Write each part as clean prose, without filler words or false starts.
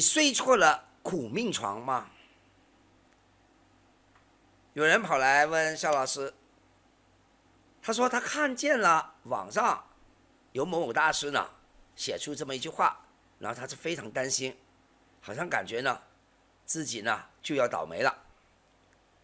睡错了苦命床吗？有人跑来问肖老师，他说他看见了网上有某某大师呢写出这么一句话，然后他是非常担心，好像感觉呢自己呢就要倒霉了。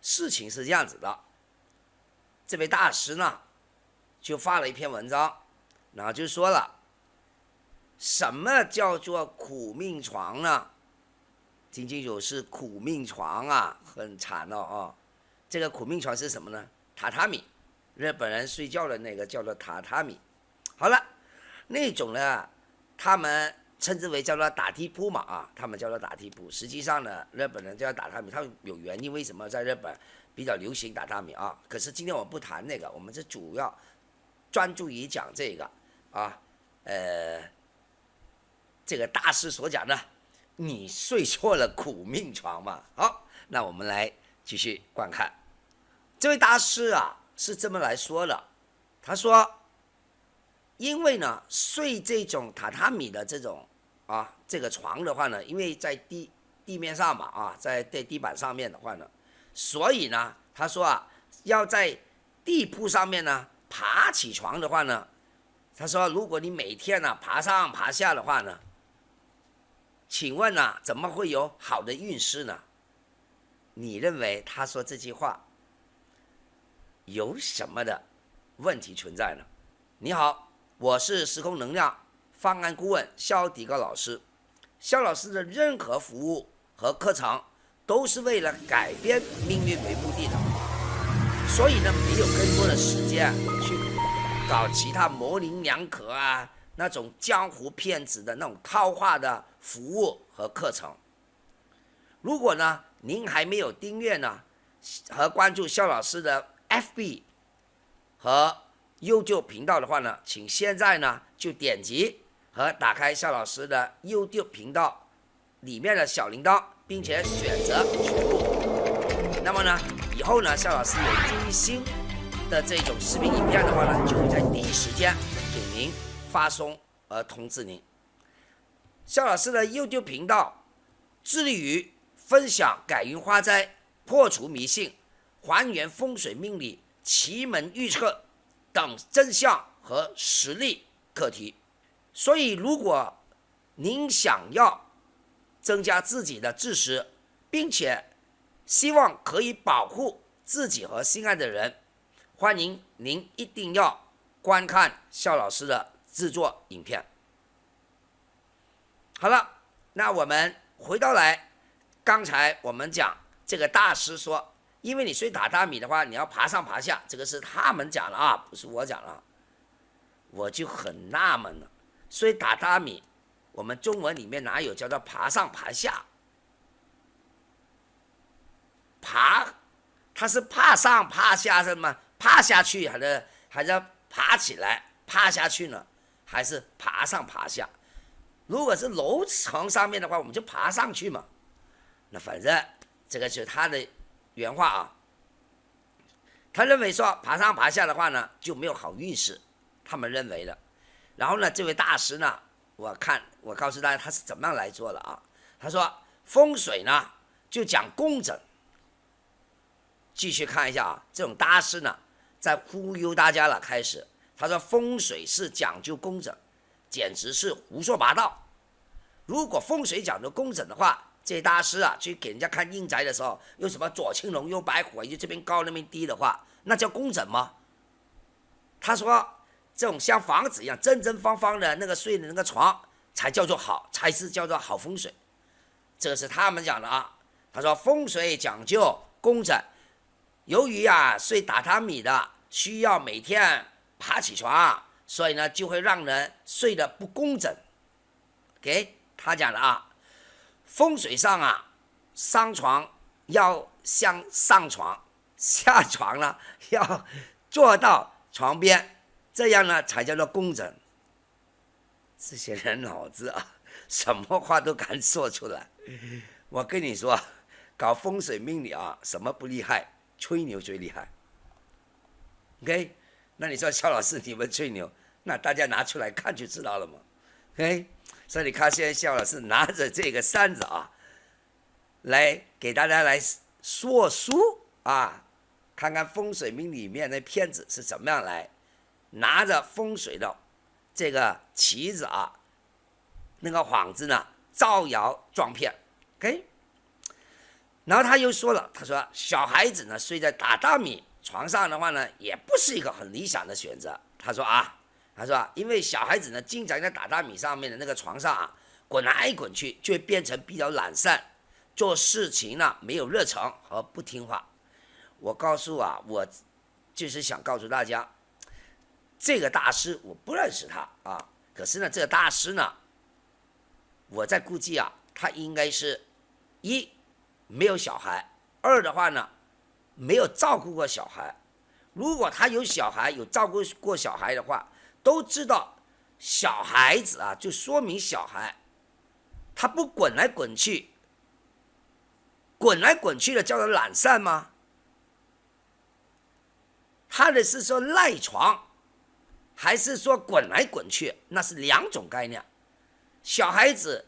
事情是这样子的，这位大师呢就发了一篇文章，然后就说了什么叫做苦命床呢？听清楚，是苦命床啊，很惨哦。这个苦命床是什么呢？榻榻米，日本人睡觉的那个叫做榻榻米。好了，那种呢，他们称之为叫做打地铺嘛他们叫做打地铺。实际上呢，日本人叫打榻米，他们有原因，为什么在日本比较流行打榻米啊？可是今天我们不谈那个，我们是主要专注于讲这个这个大师所讲的，你睡错了苦命床嘛。好，那我们来继续观看。这位大师啊是这么来说的，他说，因为呢睡这种榻榻米的这种这个床的话呢，因为在地面上嘛在地板上面的话呢，所以呢他说要在地铺上面呢爬起床的话呢，他说如果你每天呢爬上爬下的话呢，请问怎么会有好的运势呢？你认为他说这句话有什么的问题存在呢？你好，我是时空能量方案顾问肖迪高老师。肖老师的任何服务和课程都是为了改变命运为目的的，所以呢没有更多的时间去搞其他模棱两可那种江湖骗子的那种套话的服务和课程。如果呢您还没有订阅呢和关注肖老师的 FB 和 YouTube 频道的话呢，请现在呢就点击和打开肖老师的 YouTube 频道里面的小铃铛，并且选择全部。那么呢以后呢肖老师有最新的这种视频影片的话呢，就会在第一时间给您发送而通知您。肖老师的 YouTube 频道致力于分享改运化灾、破除迷信、还原风水命理、奇门预测等真相和实例课题。所以如果您想要增加自己的知识，并且希望可以保护自己和心爱的人，欢迎您一定要观看肖老师的制作影片。好了，那我们回到来，刚才我们讲这个大师说，因为你睡榻榻米的话，你要爬上爬下，这个是他们讲了不是我讲了。我就很纳闷了，睡榻榻米，我们中文里面哪有叫做爬上爬下？爬，它是爬上爬下是吗？爬下去还是爬起来？爬下去呢，还是爬上爬下？如果是楼层上面的话，我们就爬上去嘛。那反正这个就是他的原话他认为说爬上爬下的话呢就没有好运势，他们认为的。然后呢这位大师呢，我告诉大家他是怎么样来做的他说风水呢就讲工整。继续看一下这种大师呢在忽悠大家了。开始他说风水是讲究工整，简直是胡说八道。如果风水讲究工整的话，这大师去给人家看阴宅的时候，有什么左青龙右白虎，就这边高那边低的话，那叫工整吗？他说这种像房子一样正正方方的那个睡的那个床才叫做好，才是叫做好风水。这个是他们讲的他说风水讲究工整，由于睡榻榻米的需要每天爬起床，所以呢就会让人睡得不工整。给他讲的风水上上床要像上床，下床呢要坐到床边，这样呢才叫做工整。这些人脑子什么话都敢说出来。我跟你说，搞风水命理什么不厉害？吹牛最厉害。OK， 那你说肖老师你们吹牛，那大家拿出来看就知道了嘛。哎，所以你看，现在肖老师拿着这个扇子啊，来给大家来说书啊，看看风水命里面的骗子是怎么样来拿着风水的这个旗子啊，那个幌子呢，招摇撞骗。OK， 然后他又说了，他说小孩子呢睡在榻榻米床上的话呢，也不是一个很理想的选择。他说因为小孩子呢经常在榻榻米上面的那个床上啊滚来滚去，就会变成比较懒散，做事情呢没有热忱和不听话。我我就是想告诉大家，这个大师我不认识他啊，可是呢这个大师呢，我在估计啊，他应该是一没有小孩，二的话呢没有照顾过小孩。如果他有小孩，有照顾过小孩的话，都知道小孩子啊，就说明小孩他不滚来滚去，滚来滚去的叫做懒散吗？他的是说赖床，还是说滚来滚去？那是两种概念。小孩子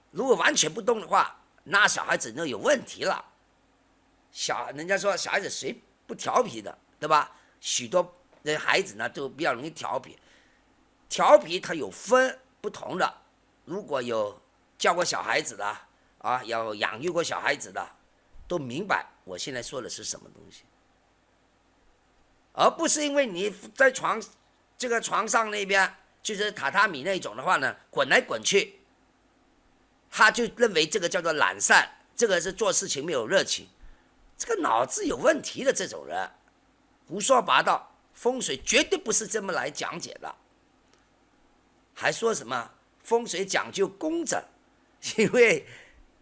如果完全不动的话，那小孩子那有问题了。人家说小孩子谁不调皮的，对吧？许多的孩子呢都比较容易调皮，调皮它有分不同的。如果有教过小孩子的啊，有养育过小孩子的，都明白我现在说的是什么东西，而不是因为你在这个床上那边就是榻榻米那种的话呢，滚来滚去，他就认为这个叫做懒散，这个是做事情没有热情，这个脑子有问题的这种人，胡说八道，风水绝对不是这么来讲解的。还说什么风水讲究工整，因为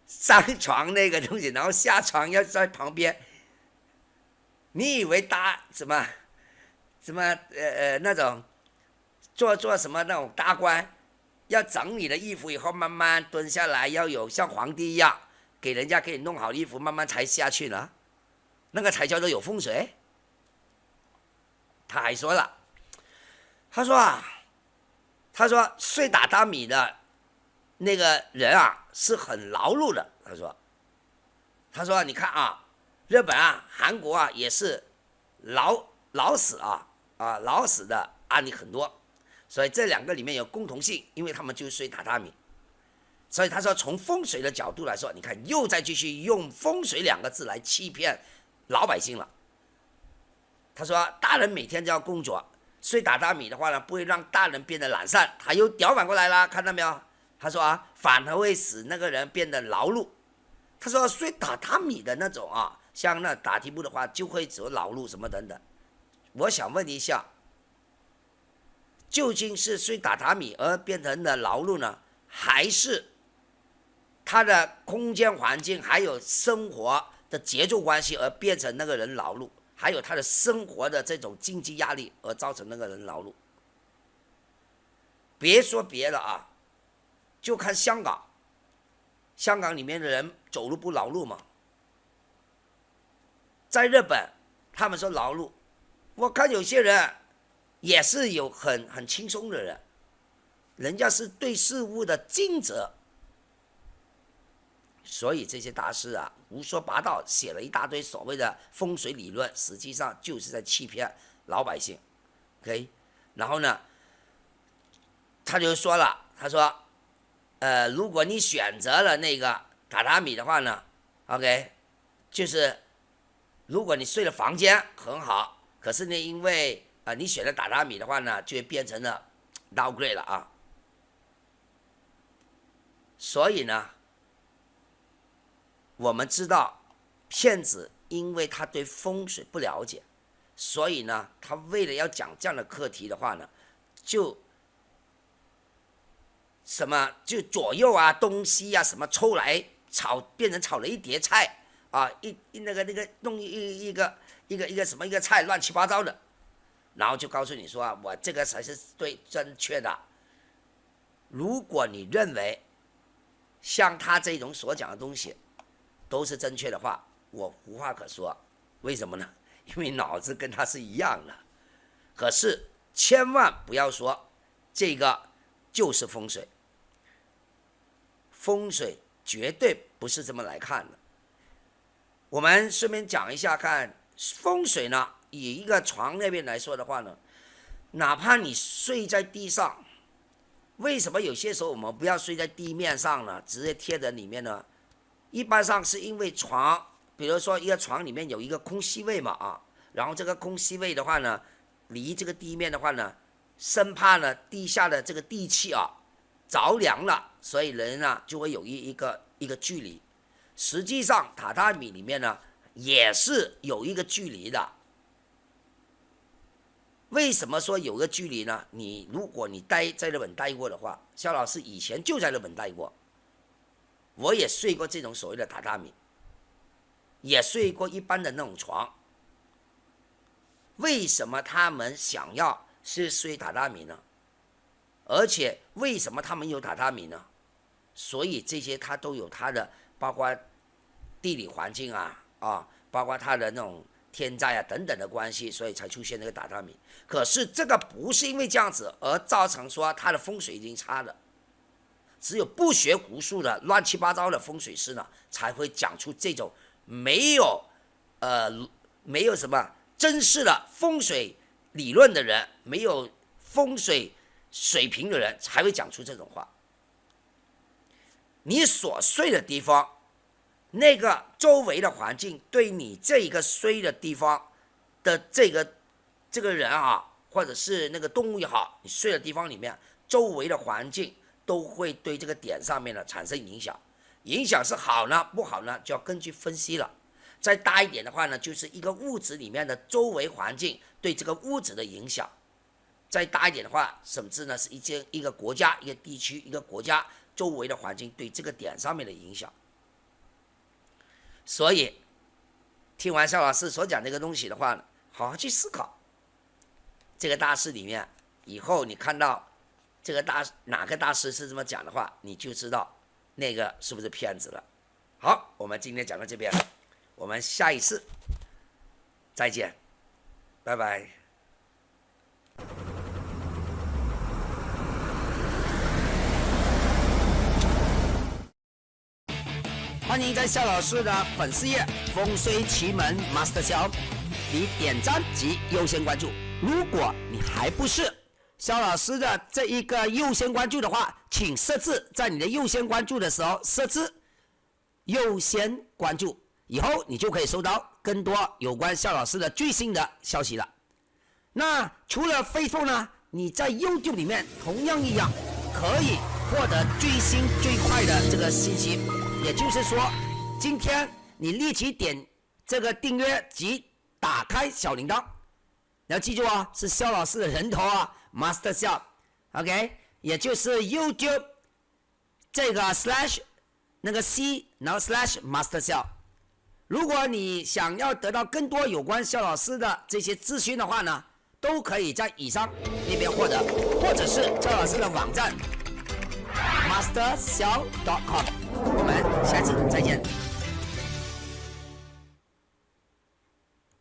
上床那个东西，然后下床要在旁边，你以为搭什么那种做什么那种大官，要整理了衣服以后慢慢蹲下来，要有像皇帝一样给人家可以弄好衣服慢慢才下去呢？那个才叫做有风水。他还说了，他说睡榻榻米的那个人啊是很劳碌的。他说你看啊，日本啊、韩国啊也是老死的案例很多，所以这两个里面有共同性，因为他们就睡榻榻米。所以他说从风水的角度来说，你看又再继续用风水两个字来欺骗老百姓了。他说大人每天就要工作，睡榻榻米的话呢，不会让大人变得懒散，他又调反过来了，看到没有？他说反而会使那个人变得劳碌。他说睡榻榻米的那种啊，像那打地铺的话，就会走劳碌什么等等。我想问一下，究竟是睡榻榻米而变成了劳碌呢，还是他的空间环境还有生活的节奏关系而变成那个人劳碌？还有他的生活的这种经济压力而造成那个人劳碌。别说别的啊，就看香港里面的人走路不劳碌吗？在日本他们说劳碌，我看有些人也是有很轻松的人，人家是对事物的尽责。所以这些大师啊胡说八道，写了一大堆所谓的风水理论，实际上就是在欺骗老百姓。OK， 然后呢他就说了，他说如果你选择了那个榻榻米的话呢 OK， 就是如果你睡的房间很好，可是呢因为你选了榻榻米的话呢，就会变成了 downgrade 了啊。所以呢我们知道骗子因为他对风水不了解，所以呢他为了要讲这样的课题的话呢，就左右啊东西啊什么抽来炒，变成炒了一碟菜啊，弄一个什么一个菜乱七八糟的，然后就告诉你说我这个才是对正确的。如果你认为像他这种所讲的东西都是正确的话，我无话可说。为什么呢？因为脑子跟他是一样的。可是千万不要说这个就是风水，风水绝对不是这么来看的。我们顺便讲一下看风水呢，以一个床那边来说的话呢，哪怕你睡在地上，为什么有些时候我们不要睡在地面上呢？直接贴在里面呢？一般上是因为床，比如说一个床里面有一个空隙位嘛啊，然后这个空隙位的话呢，离这个地面的话呢，生怕呢地下的这个地气啊着凉了，所以人呢就会有一个距离。实际上榻榻米里面呢也是有一个距离的。为什么说有个距离呢？如果你在日本待过的话，肖老师以前就在日本待过，我也睡过这种所谓的榻榻米，也睡过一般的那种床。为什么他们想要是睡榻榻米呢？而且为什么他们有榻榻米呢？所以这些它都有它的，包括地理环境包括它的那种天灾啊等等的关系，所以才出现那个榻榻米。可是这个不是因为这样子而造成说它的风水已经差了，只有不学无术的乱七八糟的风水师呢，才会讲出这种没有什么真实的风水理论的人，没有风水水平的人才会讲出这种话。你所睡的地方，那个周围的环境对你这一个睡的地方的这个人啊，或者是那个动物也好，你睡的地方里面周围的环境都会对这个点上面呢产生影响。影响是好呢不好呢，就要根据分析了。再大一点的话呢，就是一个屋子里面的周围环境对这个屋子的影响。再大一点的话，甚至呢是一个国家、一个地区、一个国家周围的环境对这个点上面的影响。所以听完肖老师所讲这个东西的话呢，好好去思考。这个大师里面，以后你看到这个哪个大师是这么讲的话，你就知道那个是不是骗子了。好，我们今天讲到这边，我们下一次再见，拜拜。欢迎在肖老师的粉丝页风水奇门 Master 肖你点赞及优先关注。如果你还不是肖老师的这一个优先关注的话，请设置在你的优先关注的时候设置优先关注，以后你就可以收到更多有关肖老师的最新的消息了。那除了 Facebook 呢，你在 YouTube 里面同样一样可以获得最新最快的这个信息。也就是说，今天你立即点这个订阅及打开小铃铛，你要记住啊，是肖老师的人头啊 ，Master 肖 ，OK， 也就是 YouTube 这个 slash 那个 C， 然后 slash Master 肖。如果你想要得到更多有关肖老师的这些资讯的话呢，都可以在以上那边获得，或者是肖老师的网站 masterxiao.com。我们下次再见。